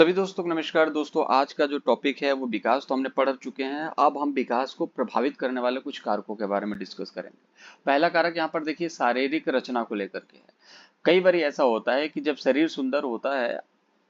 सभी दोस्तों को नमस्कार। दोस्तों आज का जो टॉपिक है वो विकास तो हमने पढ़ चुके हैं। अब हम विकास को प्रभावित करने वाले कुछ कारकों के बारे में डिस्कस करेंगे। पहला कारक यहाँ पर देखिए शारीरिक रचना को लेकर के है। कई बार ऐसा होता है कि जब शरीर सुंदर होता है,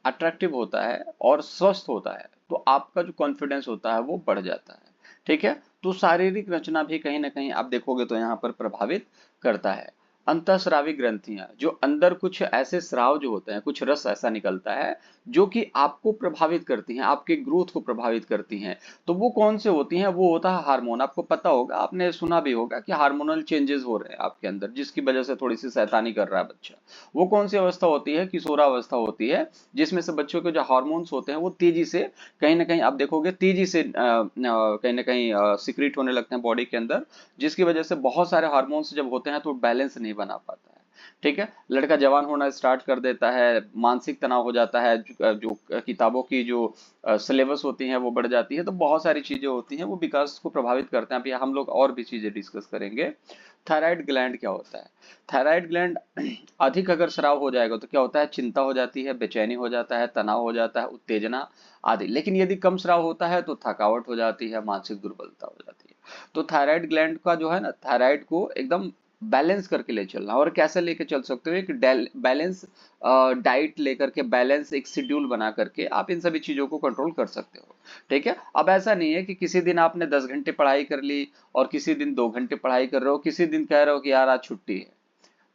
अट्रैक्टिव होता है और स्वस्थ होता है तो आपका जो कॉन्फिडेंस होता है वो बढ़ जाता है। ठीक है, तो शारीरिक रचना भी कहीं ना कहीं आप देखोगे तो यहाँ पर प्रभावित करता है। अंतःस्रावी ग्रंथियां, जो अंदर कुछ ऐसे स्राव जो होते हैं, कुछ रस ऐसा निकलता है जो कि आपको प्रभावित करती हैं, आपके ग्रोथ को प्रभावित करती हैं। तो वो कौन से होती हैं? वो होता है हार्मोन। आपको पता होगा, आपने सुना भी होगा कि हार्मोनल चेंजेस हो रहे हैं आपके अंदर, जिसकी वजह से थोड़ी सी शैतानी कर रहा है बच्चा। वो कौन सी अवस्था होती है? किशोरावस्था होती है, जिसमें से बच्चों के जो हार्मोन्स होते हैं वो तेजी से, कहीं ना कहीं आप देखोगे तेजी से कहीं ना कहीं सिक्रीट होने लगते हैं बॉडी के अंदर, जिसकी वजह से बहुत सारे हार्मोन्स जब होते हैं तो बैलेंस नहीं बना पाता है। ठीक है, लड़का जवान होना स्टार्ट कर देता है, मानसिक तनाव हो जाता है, जो किताबों की जो सिलेबस होती हैं वो बढ़ जाती है। तो बहुत सारी चीजें होती हैं वो विकास को प्रभावित करते हैं। अभी हम लोग और भी चीजें डिस्कस करेंगे। थायराइड ग्लैंड क्या होता है? थायराइड ग्लैंड अधिक अगर स्राव हो जाएगा तो क्या होता है? चिंता हो जाती है, बेचैनी हो जाता है, तनाव हो जाता है, उत्तेजना आदि। लेकिन यदि कम स्राव होता है तो थकावट हो जाती है, मानसिक दुर्बलता हो जाती है। तो थायराइड ग्लैंड का जो है ना, थायराइड को एकदम बैलेंस करके ले चलना। और कैसे लेके चल सकते हो? एक बैलेंस डाइट लेकर के, बैलेंस एक शेड्यूल बना करके आप इन सभी चीजों को कंट्रोल कर सकते हो। ठीक है, अब ऐसा नहीं है कि किसी दिन आपने 10 घंटे पढ़ाई कर ली और किसी दिन 2 घंटे पढ़ाई कर रहे हो, किसी दिन कह रहे हो कि यार आज छुट्टी है।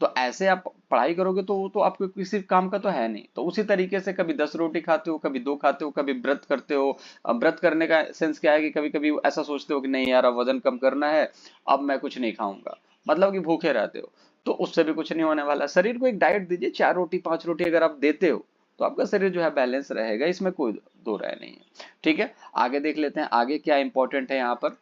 तो ऐसे आप पढ़ाई करोगे तो वो तो आपको किसी काम का तो है नहीं। तो उसी तरीके से कभी 10 रोटी खाते हो, कभी 2 खाते हो, कभी व्रत करते हो। अब व्रत करने का सेंस क्या है कि कभी कभी ऐसा सोचते हो कि नहीं यार अब वजन कम करना है, अब मैं कुछ नहीं खाऊंगा, मतलब कि भूखे रहते हो। तो उससे भी कुछ नहीं होने वाला। शरीर को एक डाइट दीजिए, 4 रोटी 5 रोटी अगर आप देते हो तो आपका शरीर जो है बैलेंस रहेगा, इसमें कोई दो राय नहीं है। ठीक है, आगे देख लेते हैं आगे क्या इंपॉर्टेंट है यहाँ पर।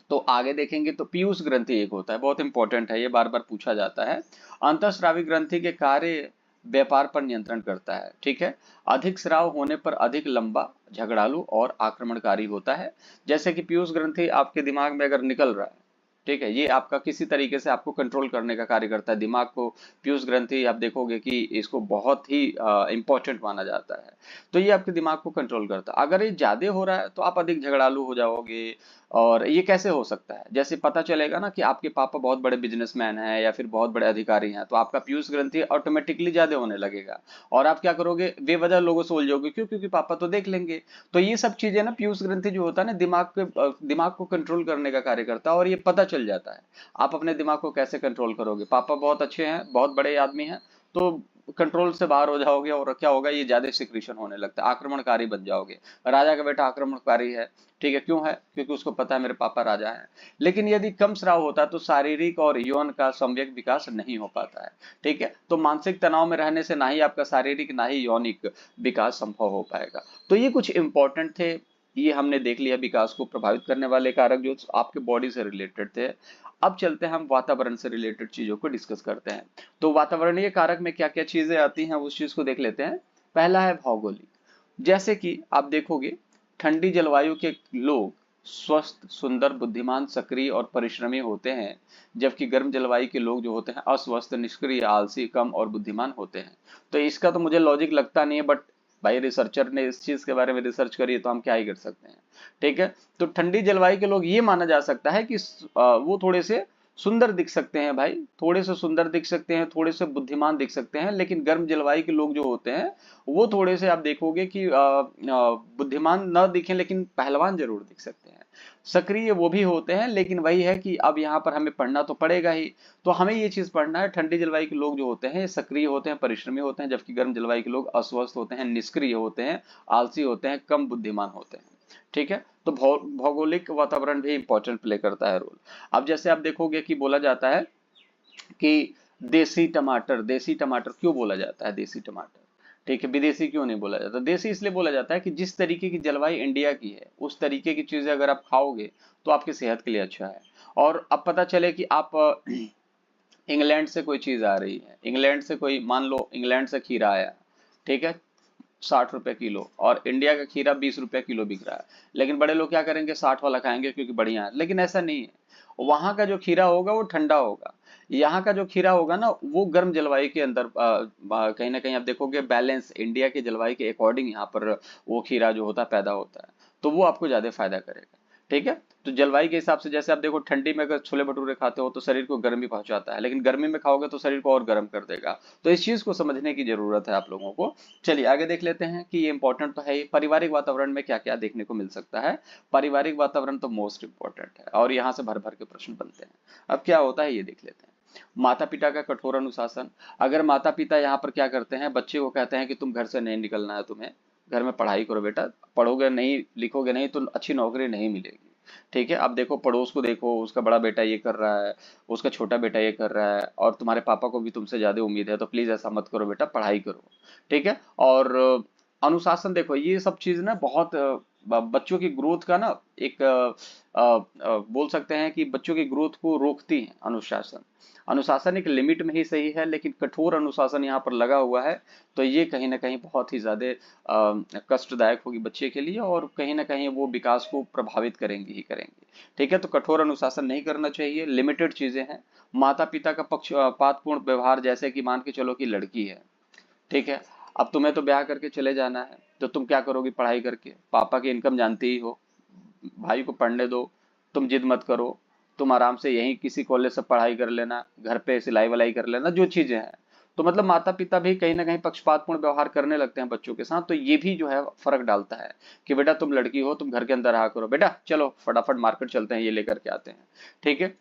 तो आगे देखेंगे तो पीयूष ग्रंथि एक होता है, बहुत इंपॉर्टेंट है, ये बार बार पूछा जाता है। अंतःस्रावी ग्रंथि के कार्य व्यापार पर नियंत्रण करता है। ठीक है, अधिक स्राव होने पर अधिक लंबा, झगड़ालू और आक्रमणकारी होता है। जैसे कि पीयूष ग्रंथि आपके दिमाग में अगर निकल रहा है, ठीक है, ये आपका किसी तरीके से आपको कंट्रोल करने का कार्य करता है दिमाग को। पीयूष ग्रंथि आप देखोगे कि इसको बहुत ही इंपॉर्टेंट माना जाता है। तो ये आपके दिमाग को कंट्रोल करता है। अगर ये ज्यादा हो रहा है तो आप अधिक झगड़ालू हो जाओगे। और ये कैसे हो सकता है? जैसे पता चलेगा ना कि आपके पापा बहुत बड़े बिजनेसमैन हैं या फिर बहुत बड़े अधिकारी हैं, तो आपका पीयूष ग्रंथि ऑटोमेटिकली ज्यादा होने लगेगा। और आप क्या करोगे? बेवजह लोगों से उलझोगे, क्यों? क्योंकि पापा तो देख लेंगे। तो ये सब चीजें ना, पीयूष ग्रंथि जो होता है ना, दिमाग को कंट्रोल करने का कार्य करता है और ये पता चल जाता है। आप अपने दिमाग को कैसे कंट्रोल करोगे? पापा बहुत अच्छे हैं, बहुत बड़े आदमी हैं, तो कंट्रोल से बाहर हो जाओगे और क्या होगा? ये ज्यादा सिक्रीशन होने लगता है, आक्रमणकारी बन जाओगे। राजा का बेटा आक्रमणकारी है, ठीक है, क्यों है? क्योंकि उसको पता है मेरे पापा राजा हैं। लेकिन यदि कम स्राव होता है तो शारीरिक और यौन का सम्यक विकास नहीं हो पाता है। ठीक है, तो मानसिक तनाव में रहने से ना ही आपका शारीरिक ना ही यौनिक विकास संभव हो पाएगा। तो ये कुछ इंपॉर्टेंट थे, ये हमने देख लिया विकास को प्रभावित करने वाले कारक जो आपके बॉडी से रिलेटेड थे। अब चलते हैं हम वातावरण से रिलेटेड चीजों को डिस्कस करते हैं। तो वातावरणीय कारक में क्या क्या चीजें आती हैं उस चीज को देख लेते हैं। पहला है भौगोलिक। जैसे कि आप देखोगे, ठंडी जलवायु के लोग स्वस्थ, सुंदर, बुद्धिमान, सक्रिय और परिश्रमी होते हैं, जबकि गर्म जलवायु के लोग जो होते हैं अस्वस्थ, निष्क्रिय, आलसी, कम और बुद्धिमान होते हैं। तो इसका तो मुझे लॉजिक लगता नहीं है, बट भाई रिसर्चर ने इस चीज के बारे में रिसर्च करी है तो हम क्या ही कर सकते हैं। ठीक है, तो ठंडी जलवायु के लोग, ये माना जा सकता है कि वो थोड़े से सुंदर दिख सकते हैं भाई, थोड़े से सुंदर दिख सकते हैं, थोड़े से बुद्धिमान दिख सकते हैं। लेकिन गर्म जलवायु के लोग जो होते हैं वो थोड़े से आप देखोगे कि बुद्धिमान न दिखें लेकिन पहलवान जरूर दिख सकते हैं। सक्रिय वो भी होते हैं, लेकिन वही है कि अब यहाँ पर हमें पढ़ना तो पड़ेगा ही। तो हमें ये चीज पढ़ना है, ठंडी जलवायु के लोग जो होते हैं सक्रिय होते हैं, परिश्रमी होते हैं, जबकि गर्म जलवायु के लोग अस्वस्थ होते हैं, निष्क्रिय होते हैं, आलसी होते हैं, कम बुद्धिमान होते हैं। ठीक है, तो भौगोलिक वातावरण भी इंपॉर्टेंट प्ले करता है रोल। अब जैसे आप देखोगे कि बोला जाता है कि देसी टमाटर, देसी टमाटर क्यों बोला जाता है देसी टमाटर? ठीक है, विदेशी क्यों नहीं बोला जाता? देसी इसलिए बोला जाता है कि जिस तरीके की जलवायु इंडिया की है उस तरीके की चीजें अगर आप खाओगे तो आपकी सेहत के लिए अच्छा है। और अब पता चले कि आप इंग्लैंड से कोई चीज आ रही है, इंग्लैंड से कोई, मान लो इंग्लैंड से खीरा आया, ठीक है, 60 रुपए किलो, और इंडिया का खीरा 20 रुपए किलो बिक रहा है। लेकिन बड़े लोग क्या करेंगे? 60 वाला खाएंगे क्योंकि बढ़िया है। लेकिन ऐसा नहीं है, वहां का जो खीरा होगा वो ठंडा होगा। यहाँ का जो खीरा होगा ना वो गर्म जलवायु के अंदर कहीं ना कहीं आप देखोगे बैलेंस इंडिया के जलवायु के अकॉर्डिंग यहाँ पर वो खीरा जो होता है पैदा होता है, तो वो आपको ज्यादा फायदा करेगा। ठीक है, तो जलवायु के हिसाब से जैसे आप देखो ठंडी में अगर छोले भटूरे खाते हो तो शरीर को गर्मी पहुंचाता है, लेकिन गर्मी में खाओगे तो शरीर को और गर्म कर देगा। तो इस चीज को समझने की जरूरत है आप लोगों को। चलिए आगे देख लेते हैं कि ये इंपॉर्टेंट तो है ही, पारिवारिक वातावरण में क्या क्या देखने को मिल सकता है। पारिवारिक वातावरण तो मोस्ट इंपॉर्टेंट है और यहाँ से भर भर के प्रश्न बनते हैं। अब क्या होता है ये देख लेते हैं। माता पिता का कठोर अनुशासन। अगर माता पिता यहाँ पर क्या करते हैं, बच्चे को कहते हैं कि तुम घर से नहीं निकलना है, तुम्हें घर में पढ़ाई करो बेटा, पढ़ोगे नहीं लिखोगे नहीं तो अच्छी नौकरी नहीं मिलेगी। ठीक है, अब देखो पड़ोस को देखो, उसका बड़ा बेटा ये कर रहा है, उसका छोटा बेटा ये कर रहा है, और तुम्हारे पापा को भी तुमसे ज्यादा उम्मीद है, तो प्लीज ऐसा मत करो बेटा, पढ़ाई करो। ठीक है, और अनुशासन देखो, ये सब चीज ना बहुत बच्चों की ग्रोथ का ना एक बोल सकते हैं कि बच्चों की ग्रोथ को रोकती है अनुशासन। अनुशासन एक लिमिट में ही सही है, लेकिन कठोर अनुशासन यहाँ पर लगा हुआ है तो ये कहीं ना कहीं बहुत ही ज्यादा कष्टदायक होगी बच्चे के लिए, और कहीं ना कहीं वो विकास को प्रभावित करेंगे ही करेंगे। ठीक है, तो कठोर अनुशासन नहीं करना चाहिए, लिमिटेड चीजें हैं। माता पिता का पक्षपातपूर्ण व्यवहार, जैसे कि मान के चलो कि लड़की है, ठीक है, अब तुम्हें तो ब्याह करके चले जाना है, तो तुम क्या करोगी पढ़ाई करके, पापा की इनकम जानते ही हो, भाई को पढ़ने दो, तुम जिद मत करो, तुम आराम से यहीं किसी कॉलेज से पढ़ाई कर लेना, घर पे सिलाई वलाई कर लेना, जो चीजें हैं। तो मतलब माता पिता भी कहीं ना कहीं पक्षपातपूर्ण व्यवहार करने लगते हैं बच्चों के साथ, तो ये भी जो है फर्क डालता है कि बेटा तुम लड़की हो, तुम घर के अंदर रहा करो, बेटा चलो फटाफट मार्केट चलते हैं, ये लेकर के आते हैं। ठीक है,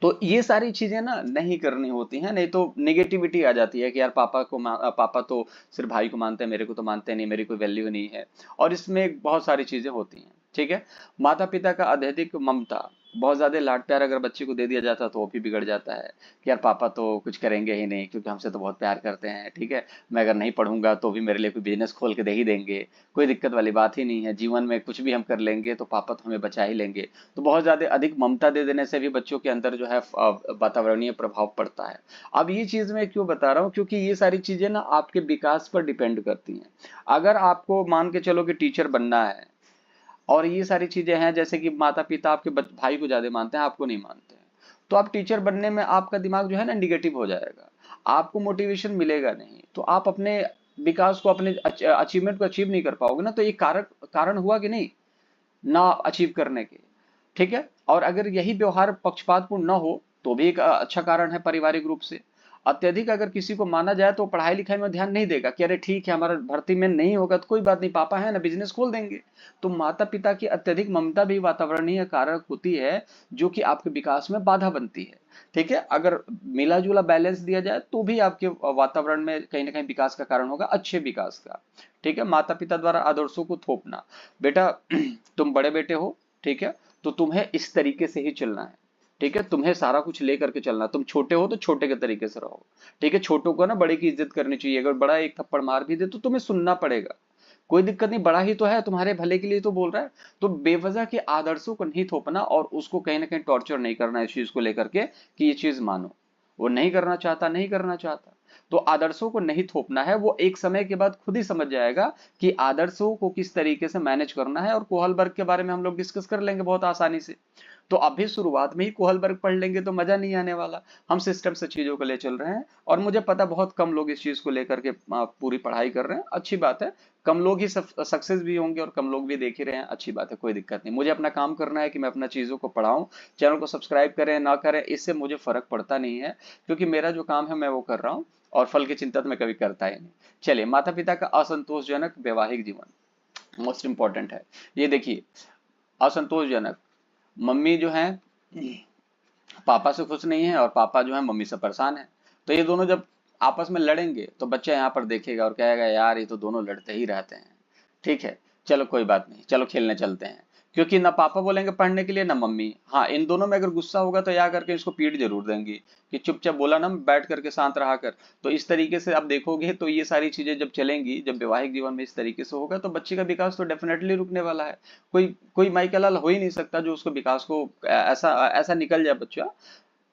तो ये सारी चीजें ना नहीं करनी होती हैं, नहीं तो निगेटिविटी आ जाती है कि यार पापा तो सिर्फ भाई को मानते हैं, मेरे को तो मानते नहीं, मेरी कोई वैल्यू नहीं है, और इसमें बहुत सारी चीजें होती हैं। ठीक है, माता पिता का अत्यधिक ममता, बहुत ज्यादा लाड प्यार अगर बच्चे को दे दिया जाता है तो वो भी बिगड़ जाता है कि यार पापा तो कुछ करेंगे ही नहीं क्योंकि हमसे तो बहुत प्यार करते हैं। ठीक है, मैं अगर नहीं पढ़ूंगा तो भी मेरे लिए कोई बिजनेस खोल के दे ही देंगे, कोई दिक्कत वाली बात ही नहीं है, जीवन में कुछ भी हम कर लेंगे तो पापा तो हमें बचा ही लेंगे। तो बहुत ज्यादा अधिक ममता दे देने से भी बच्चों के अंदर जो है वातावरणीय प्रभाव पड़ता है। अब ये चीज मैं क्यों बता रहा हूँ, क्योंकि ये सारी चीजें ना आपके विकास पर डिपेंड करती हैं। अगर आपको मान के चलो कि टीचर बनना है, और ये सारी चीजें हैं जैसे कि माता पिता आपके भाई को ज्यादा मानते हैं, आपको नहीं मानते हैं, तो आप टीचर बनने में आपका दिमाग जो है ना निगेटिव हो जाएगा, आपको मोटिवेशन मिलेगा नहीं, तो आप अपने विकास को, अपने अचीवमेंट को अचीव नहीं कर पाओगे ना, तो ये कारक कारण हुआ कि नहीं ना अचीव करने के। ठीक है, और अगर यही व्यवहार पक्षपातपूर्ण न हो तो भी एक अच्छा कारण है पारिवारिक रूप से। अत्यधिक अगर किसी को माना जाए तो पढ़ाई लिखाई में ध्यान नहीं देगा कि अरे ठीक है हमारा भर्ती में नहीं होगा तो कोई बात नहीं, पापा है ना बिजनेस खोल देंगे। तो माता पिता की अत्यधिक ममता भी वातावरणीय कारक होती है जो कि आपके विकास में बाधा बनती है। ठीक है, अगर मिला जुला बैलेंस दिया जाए तो भी आपके वातावरण में कहीं ना कहीं विकास का कारण होगा, अच्छे विकास का। ठीक है, माता पिता द्वारा आदर्शों को थोपना, बेटा तुम बड़े बेटे हो, ठीक है, तो तुम्हें इस तरीके से ही चलना है। ठीक है, तुम्हें सारा कुछ लेकर के चलना, तुम छोटे हो तो छोटे के तरीके से रहो। ठीक है, छोटों को ना बड़े की इज्जत करनी चाहिए, अगर बड़ा एक थप्पड़ मार भी दे तो तुम्हें सुनना पड़ेगा, कोई दिक्कत नहीं, बड़ा ही तो है, तुम्हारे भले के लिए तो बोल रहा है। तो बेवजह के आदर्शों को नहीं थोपना और उसको कहीं ना कहीं टॉर्चर नहीं करना इस चीज को लेकर के कि ये चीज मानो, वो नहीं करना चाहता, नहीं करना चाहता, तो आदर्शों को नहीं थोपना है, वो एक समय के बाद खुद ही समझ जाएगा कि आदर्शों को किस तरीके से मैनेज करना है। और कोहलबर्ग के बारे में हम लोग डिस्कस कर लेंगे बहुत आसानी से, तो अभी शुरुआत में ही कोहलबर्ग पढ़ लेंगे तो मजा नहीं आने वाला, हम सिस्टम से चीजों को ले चल रहे हैं, और मुझे पता बहुत कम लोग इस चीज को लेकर के पूरी पढ़ाई कर रहे हैं, अच्छी बात है, कम लोग ही सक्सेस भी होंगे और कम लोग भी देख ही रहे हैं, अच्छी बात है, कोई दिक्कत नहीं, मुझे अपना काम करना है कि मैं अपना चीजों को पढ़ाऊं। चैनल को सब्सक्राइब करें ना करें इससे मुझे फर्क पड़ता नहीं है, क्योंकि मेरा जो काम है मैं वो कर रहा हूँ, और फल की चिंता तो मैं कभी करता ही नहीं। चलिए, माता पिता का असंतोषजनक वैवाहिक जीवन मोस्ट इंपॉर्टेंट है। ये देखिए, असंतोषजनक, मम्मी जो है पापा से खुश नहीं है और पापा जो है मम्मी से परेशान है, तो ये दोनों जब आपस में लड़ेंगे तो बच्चा यहाँ पर देखेगा और कहेगा यार ये तो दोनों लड़ते ही रहते हैं। ठीक है, चलो कोई बात नहीं, चलो खेलने चलते हैं, क्योंकि ना पापा बोलेंगे पढ़ने के लिए ना मम्मी। हाँ, इन दोनों में अगर गुस्सा होगा तो या करके इसको पीट जरूर देंगी कि चुपचाप बोला ना बैठ करके शांत रहा कर। तो इस तरीके से आप देखोगे तो ये सारी चीजें जब चलेंगी, जब वैवाहिक जीवन में इस तरीके से होगा तो बच्चे का विकास तो डेफिनेटली रुकने वाला है। कोई कोई माई का लाल हो ही नहीं सकता जो उसको विकास को ऐसा ऐसा निकल जाए बच्चा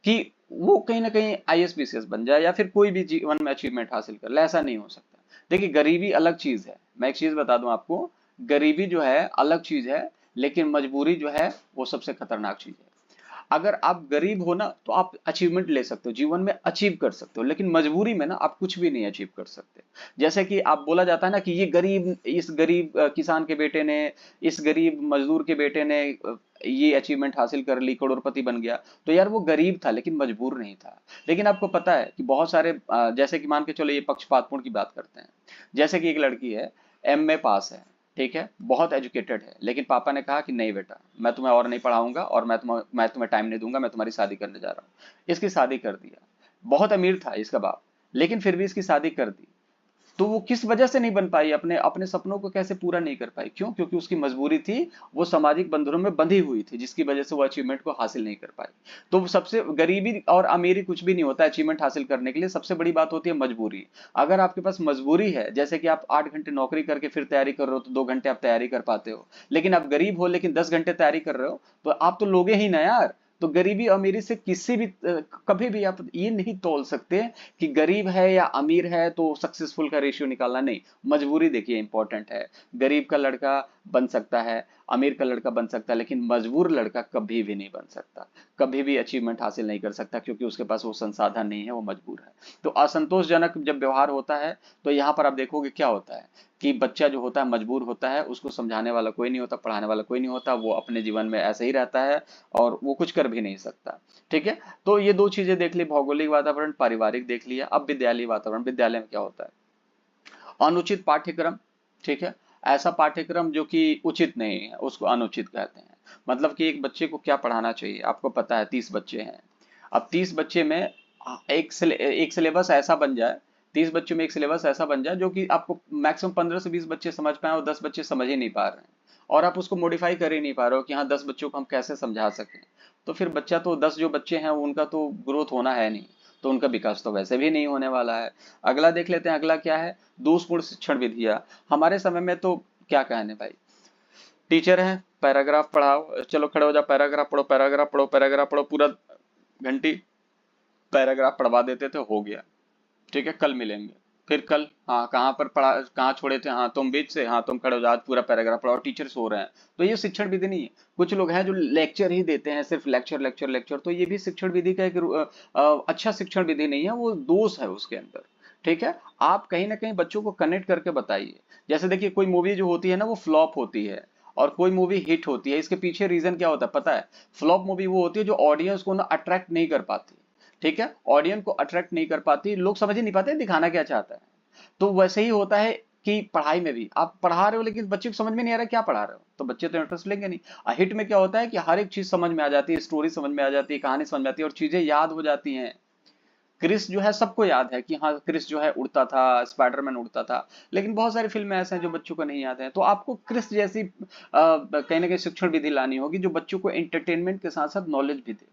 कि वो कहीं ना कहीं आईएएस बन जाए या फिर कोई भी जीवन में अचीवमेंट हासिल कर ले, ऐसा नहीं हो सकता। देखिए, गरीबी अलग चीज है, मैं एक चीज बता दूं आपको, गरीबी जो है अलग चीज है, लेकिन मजबूरी जो है वो सबसे खतरनाक चीज है। अगर आप गरीब हो ना तो आप अचीवमेंट ले सकते हो, जीवन में अचीव कर सकते हो, लेकिन मजबूरी में ना आप कुछ भी नहीं अचीव कर सकते। जैसे कि आप बोला जाता है ना कि ये गरीब, इस गरीब किसान के बेटे ने, इस गरीब मजदूर के बेटे ने ये अचीवमेंट हासिल कर ली, करोड़पति बन गया। तो यार वो गरीब था लेकिन मजबूर नहीं था। लेकिन आपको पता है कि बहुत सारे जैसे कि मान के चलो, ये पक्षपातपूर्ण की बात करते हैं। जैसे कि एक लड़की है, एमए पास है, ठीक है, बहुत एजुकेटेड है, लेकिन पापा ने कहा कि नहीं बेटा, मैं तुम्हें और नहीं पढ़ाऊंगा और मैं तुम्हें टाइम नहीं दूंगा, मैं तुम्हारी शादी करने जा रहा हूँ। इसकी शादी कर दिया। बहुत अमीर था इसका बाप, लेकिन फिर भी इसकी शादी कर दी। तो वो किस वजह से नहीं बन पाई, अपने अपने सपनों को कैसे पूरा नहीं कर पाई? क्यों? क्योंकि उसकी मजबूरी थी, वो सामाजिक बंधनों में बंधी हुई थी, जिसकी वजह से वो अचीवमेंट को हासिल नहीं कर पाई। तो सबसे गरीबी और अमीरी कुछ भी नहीं होता अचीवमेंट हासिल करने के लिए, सबसे बड़ी बात होती है मजबूरी। अगर आपके पास मजबूरी है, जैसे कि आप 8 घंटे नौकरी करके फिर तैयारी कर रहे हो, तो 2 घंटे आप तैयारी कर पाते हो। लेकिन आप गरीब हो लेकिन 10 घंटे तैयारी कर रहे हो, तो आप तो लोगे ही ना यार। तो गरीबी अमीरी से किसी भी कभी भी आप ये नहीं तोल सकते कि गरीब है या अमीर है तो सक्सेसफुल का रेशियो निकालना नहीं। मजबूरी देखिए इंपॉर्टेंट है। गरीब का लड़का बन सकता है, अमीर का लड़का बन सकता है, लेकिन मजबूर लड़का कभी भी नहीं बन सकता, कभी भी अचीवमेंट हासिल नहीं कर सकता, क्योंकि उसके पास वो संसाधन नहीं है, वो मजबूर है। तो असंतोषजनक जब व्यवहार होता है, तो यहाँ पर आप देखोगे क्या होता है कि बच्चा जो होता है मजबूर होता है, उसको समझाने वाला कोई नहीं होता, पढ़ाने वाला कोई नहीं होता, वो अपने जीवन में ऐसे ही रहता है और वो कुछ कर भी नहीं सकता। ठीक है, तो ये दो चीजें देख ली, भौगोलिक वातावरण, पारिवारिक देख लिया। अब विद्यालय वातावरण, विद्यालय में क्या होता है? अनुचित पाठ्यक्रम। ठीक है, ऐसा पाठ्यक्रम जो कि उचित नहीं है उसको अनुचित कहते हैं। मतलब कि एक बच्चे को क्या पढ़ाना चाहिए, आपको पता है 30 बच्चे हैं। अब 30 बच्चे में एक सिलेबस ऐसा बन जाए, 30 बच्चों में एक सिलेबस ऐसा बन जाए जो कि आपको मैक्सिमम 15 से 20 बच्चे समझ पाए और 10 बच्चे समझ ही नहीं पा रहे हैं, और आप उसको मॉडिफाई कर ही नहीं पा रहे हो कि हाँ 10 बच्चों को हम कैसे समझा सकें। तो फिर बच्चा तो 10 जो बच्चे हैं उनका तो ग्रोथ होना है नहीं, तो उनका विकास तो वैसे भी नहीं होने वाला है। अगला देख लेते हैं, अगला क्या है? दोषपूर्ण शिक्षण विधियां। हमारे समय में तो क्या कहने भाई, टीचर है, पैराग्राफ पढ़ाओ, चलो खड़े हो जाओ, पैराग्राफ पढ़ो, पैराग्राफ पढ़ो, पैराग्राफ पढ़ो, पूरा घंटी पैराग्राफ पढ़वा देते थे, हो गया। ठीक है, कल मिलेंगे। फिर कल, हाँ कहाँ पर पढ़ा, कहाँ छोड़े थे, हाँ तुम बीच से, हाँ तुम खड़े हो जाओ, आज पूरा पैराग्राफ पढ़ाओ, टीचर सो रहे हैं। तो ये शिक्षण विधि नहीं है। कुछ लोग हैं जो लेक्चर ही देते हैं, सिर्फ लेक्चर लेक्चर लेक्चर, तो ये भी शिक्षण विधि का एक अच्छा शिक्षण विधि नहीं है, वो दोष है उसके अंदर। ठीक है, आप कहीं ना कहीं बच्चों को कनेक्ट करके बताइए। जैसे देखिए, कोई मूवी जो होती है ना वो फ्लॉप होती है और कोई मूवी हिट होती है, इसके पीछे रीजन क्या होता है पता है? फ्लॉप मूवी वो होती है जो ऑडियंस को ना अट्रैक्ट नहीं कर पाती। ठीक है, ऑडियंस को अट्रैक्ट नहीं कर पाती, लोग समझ ही नहीं पाते दिखाना क्या चाहता है। तो वैसे ही होता है कि पढ़ाई में भी आप पढ़ा रहे हो लेकिन बच्चे को समझ में नहीं आ रहा क्या पढ़ा रहे हो, तो बच्चे तो इंटरेस्ट लेंगे नहीं। हिट में क्या होता है कि हर एक चीज समझ में आ जाती है, स्टोरी समझ में आ जाती है, कहानी समझ में आती है और चीजें याद हो जाती हैं। क्रिस जो है सबको याद है कि हाँ क्रिस जो है उड़ता था, स्पाइडरमैन उड़ता था, लेकिन बहुत सारी फिल्में ऐसे हैं जो बच्चों को नहीं याद है। तो आपको क्रिस जैसी कहीं ना कहीं शिक्षण विधि लानी होगी जो बच्चों को एंटरटेनमेंट के साथ साथ नॉलेज भी दे।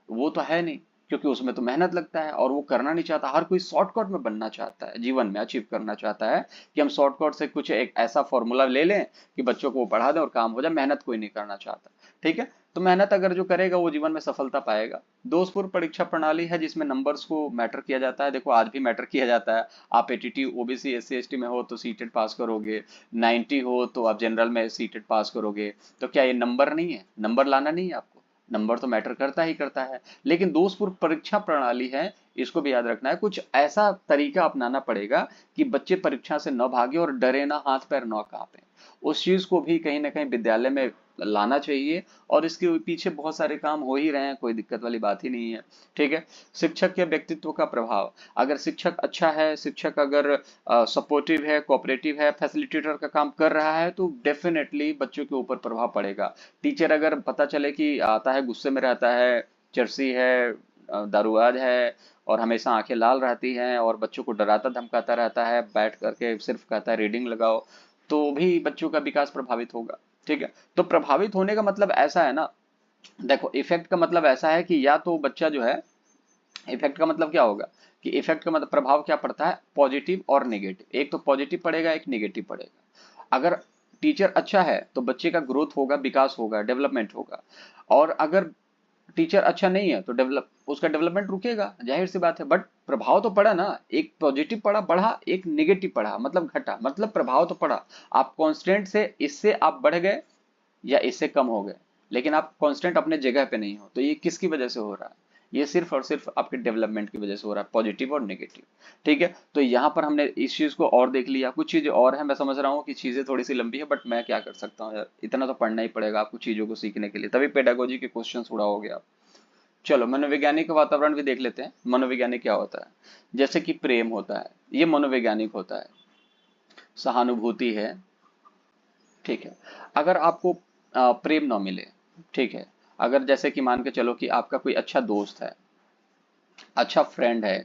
वो तो है नहीं, क्योंकि उसमें तो मेहनत लगता है और वो करना नहीं चाहता। हर कोई शॉर्टकट में बनना चाहता है, जीवन में अचीव करना चाहता है कि हम शॉर्टकट से कुछ एक ऐसा फॉर्मूला ले लें कि बच्चों को वो पढ़ा दें और काम हो जाए। मेहनत कोई नहीं करना चाहता। ठीक है, तो मेहनत अगर जो करेगा वो जीवन में सफलता पाएगा। दोषपूर्ण परीक्षा प्रणाली है जिसमें नंबर्स को मैटर किया जाता है। देखो आज भी मैटर किया जाता है। आप एटीटी ओबीसी एससी एसटी में हो तो सीटेट पास करोगे, 90 हो तो आप जनरल में सीटेट पास करोगे। तो क्या ये नंबर नहीं है? नंबर लाना नहीं है आपको, नंबर तो मैटर करता ही करता है। लेकिन दोषपूर्ण परीक्षा प्रणाली है, इसको भी याद रखना है। कुछ ऐसा तरीका अपनाना पड़ेगा कि बच्चे परीक्षा से न भागे और डरे ना, हाथ पैर न कांपे। उस चीज को भी कहीं ना कहीं विद्यालय में लाना चाहिए, और इसके पीछे बहुत सारे काम हो ही रहे हैं, कोई दिक्कत वाली बात ही नहीं है। ठीक है, शिक्षक के व्यक्तित्व का प्रभाव। अगर शिक्षक अच्छा है, शिक्षक अगर सपोर्टिव है, कोऑपरेटिव है, फैसिलिटेटर का काम कर रहा है, तो डेफिनेटली बच्चों के ऊपर प्रभाव पड़ेगा। टीचर अगर पता चले कि आता है गुस्से में रहता है, चरसी है, दारूबाज है और हमेशा आंखें लाल रहती हैं और बच्चों को डराता धमकाता रहता है, बैठ करके सिर्फ कहता है रीडिंग लगाओ, तो भी बच्चों का विकास प्रभावित होगा। ठीक है, तो प्रभावित होने का मतलब ऐसा है ना, देखो इफेक्ट का मतलब ऐसा है कि या तो बच्चा जो है, इफेक्ट का मतलब क्या होगा कि इफेक्ट का मतलब प्रभाव क्या पड़ता है, पॉजिटिव और नेगेटिव। एक तो पॉजिटिव पड़ेगा, एक नेगेटिव पड़ेगा। अगर टीचर अच्छा है तो बच्चे का ग्रोथ होगा, विकास होगा, डेवलपमेंट होगा। और अगर टीचर अच्छा नहीं है तो उसका डेवलपमेंट रुकेगा, जाहिर सी बात है। बट प्रभाव तो पड़ा ना, एक पॉजिटिव पड़ा बढ़ा, एक नेगेटिव पड़ा मतलब घटा, मतलब प्रभाव तो पड़ा। आप कांस्टेंट से इससे आप बढ़ गए या इससे कम हो गए, लेकिन आप कांस्टेंट अपने जगह पे नहीं हो। तो ये किसकी वजह से हो रहा है? ये सिर्फ और सिर्फ आपके डेवलपमेंट की वजह से हो रहा है, पॉजिटिव और नेगेटिव। ठीक है, तो यहाँ पर हमने इस चीज को और देख लिया। कुछ चीजें और है, मैं समझ रहा हूँ कि चीजें थोड़ी सी लंबी है, बट मैं क्या कर सकता हूँ यार, इतना तो पढ़ना ही पड़ेगा आपको चीजों को सीखने के लिए, तभी पेडागोजी के क्वेश्चन उड़ाओगे आप। चलो मनोवैज्ञानिक वातावरण भी देख लेते हैं। मनोवैज्ञानिक क्या होता है? जैसे कि प्रेम होता है, ये मनोवैज्ञानिक होता है। सहानुभूति है, ठीक है। अगर आपको प्रेम ना मिले, ठीक है, अगर जैसे कि मान के चलो कि आपका कोई अच्छा दोस्त है, अच्छा फ्रेंड है,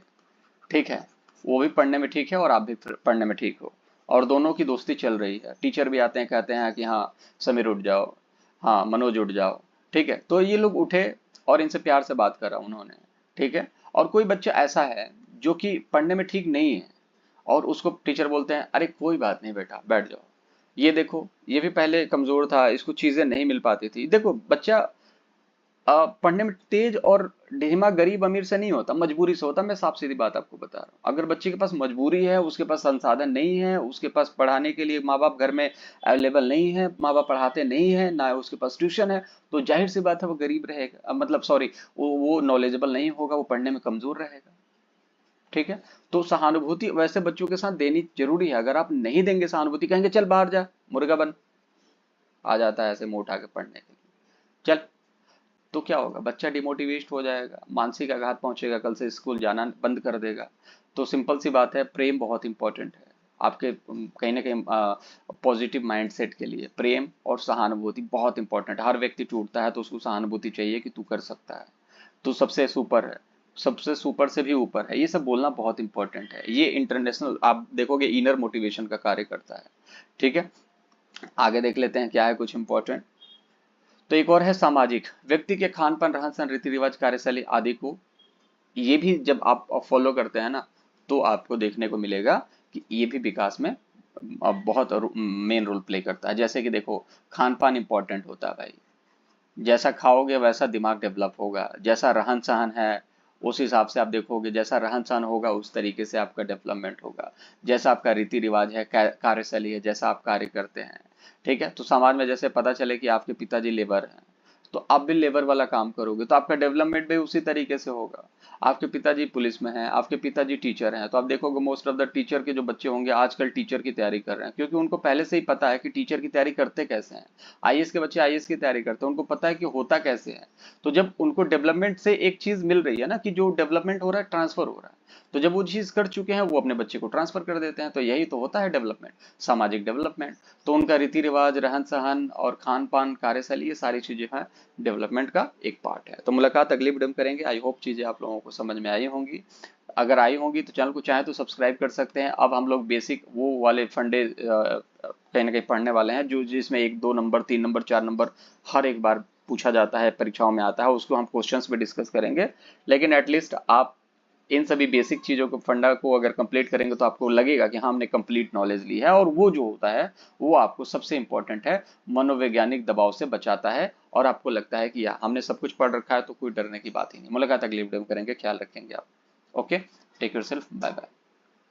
ठीक है, वो भी पढ़ने में ठीक है और आप भी पढ़ने में ठीक हो, और दोनों की दोस्ती चल रही है, टीचर भी आते हैं कहते हैं कि हाँ समीर उठ जाओ, हाँ मनोज उठ जाओ, ठीक है, तो ये लोग उठे और इनसे प्यार से बात करा उन्होंने, ठीक है। और कोई बच्चा ऐसा है जो कि पढ़ने में ठीक नहीं है, और उसको टीचर बोलते हैं अरे कोई बात नहीं बेटा बैठ जाओ, ये देखो ये भी पहले कमजोर था, इसको चीजें नहीं मिल पाती थी। देखो बच्चा पढ़ने में तेज और ढीमा गरीब अमीर से नहीं होता, मजबूरी से होता। मैं साफ सीधी बात आपको बता रहा हूँ। अगर बच्चे के पास मजबूरी है, उसके पास संसाधन नहीं है, उसके पास पढ़ाने के लिए माँ बाप घर में अवेलेबल नहीं है, माँ बाप पढ़ाते नहीं है, ना उसके पास ट्यूशन है, तो जाहिर सी बात है वो गरीब रहेगा, मतलब सॉरी, वो नॉलेजेबल नहीं होगा, वो पढ़ने में कमजोर रहेगा। ठीक है, तो सहानुभूति वैसे बच्चों के साथ देनी जरूरी है। अगर आप नहीं देंगे सहानुभूति, कहेंगे चल बाहर जा मुर्गा बन, आ जाता है ऐसे मुंह उठा के पढ़ने के लिए, चल, तो क्या होगा? बच्चा डिमोटिवेट हो जाएगा, मानसिक आघात पहुंचेगा, कल से स्कूल जाना बंद कर देगा। तो सिंपल सी बात है, प्रेम बहुत इंपॉर्टेंट है आपके कहीं ना कहीं पॉजिटिव माइंडसेट के लिए। प्रेम और सहानुभूति बहुत इंपॉर्टेंट है। हर व्यक्ति टूटता है तो उसको सहानुभूति चाहिए कि तू कर सकता है, तू सबसे सुपर है, सबसे सुपर से भी ऊपर है। ये सब बोलना बहुत इंपॉर्टेंट है। ये इंटरनेशनल आप देखोगे इनर मोटिवेशन का कार्य करता है। ठीक है, आगे देख लेते हैं क्या है कुछ इंपॉर्टेंट। तो एक और है सामाजिक, व्यक्ति के खान पान, रहन सहन, रीति रिवाज, कार्यशैली आदि को, ये भी जब आप फॉलो करते हैं ना, तो आपको देखने को मिलेगा कि ये भी विकास में बहुत मेन रोल प्ले करता है। जैसे कि देखो, खान पान इंपॉर्टेंट होता है भाई, जैसा खाओगे वैसा दिमाग डेवलप होगा, जैसा रहन सहन है उस हिसाब से आप देखोगे, जैसा रहन सहन होगा उस तरीके से आपका डेवलपमेंट होगा, जैसा आपका रीति रिवाज है, कार्यशैली है, जैसा आप कार्य करते हैं। ठीक है, तो समाज में जैसे पता चले कि आपके पिताजी लेबर हैं, तो आप भी लेबर वाला काम करोगे तो आपका डेवलपमेंट भी उसी तरीके से होगा। आपके पिताजी पुलिस में हैं, आपके पिताजी टीचर हैं, तो आप देखोगे मोस्ट ऑफ द टीचर के जो बच्चे होंगे आजकल टीचर की तैयारी कर रहे हैं, क्योंकि उनको पहले से ही पता है कि टीचर की तैयारी करते कैसे हैं। आईएएस के बच्चे आईएएस की तैयारी करते हैं, उनको पता है कि होता कैसे है। तो जब उनको डेवलपमेंट से एक चीज मिल रही है ना, कि जो डेवलपमेंट हो रहा है ट्रांसफर हो रहा है, तो जब वो चीज कर चुके हैं वो अपने बच्चे को ट्रांसफर कर देते हैं। तो यही तो होता है डेवलपमेंट, सामाजिक डेवलपमेंट। तो उनका रीति रिवाज, रहन सहन और खान पान, कार्यशैली, ये सारी चीजें हैं डेवलपमेंट का एक पार्ट है। तो मुलाकात अगली वीडियो में करेंगे। आई होप चीजें आप लोगों को समझ में आई होंगी। अगर आई होंगी तो चैनल को चाहे तो सब्सक्राइब कर सकते हैं। अब हम लोग बेसिक वो वाले फंडे कहीं ना कहीं पढ़ने वाले हैं, जो जिसमें 1 2 नंबर, 3 नंबर, 4 नंबर हर एक बार पूछा जाता है, परीक्षाओं में आता है, उसको हम क्वेश्चंस में डिस्कस करेंगे। लेकिन एटलीस्ट आप इन सभी बेसिक चीजों को, फंडा को अगर कंप्लीट करेंगे तो आपको लगेगा कि हाँ हमने कंप्लीट नॉलेज ली है। और वो जो होता है वो आपको सबसे इंपॉर्टेंट है, मनोवैज्ञानिक दबाव से बचाता है, और आपको लगता है कि यार हमने सब कुछ पढ़ रखा है तो कोई डरने की बात ही नहीं। मुलाकात अगली वीडियो में करेंगे, ख्याल रखेंगे आप। Okay, take yourself, bye bye.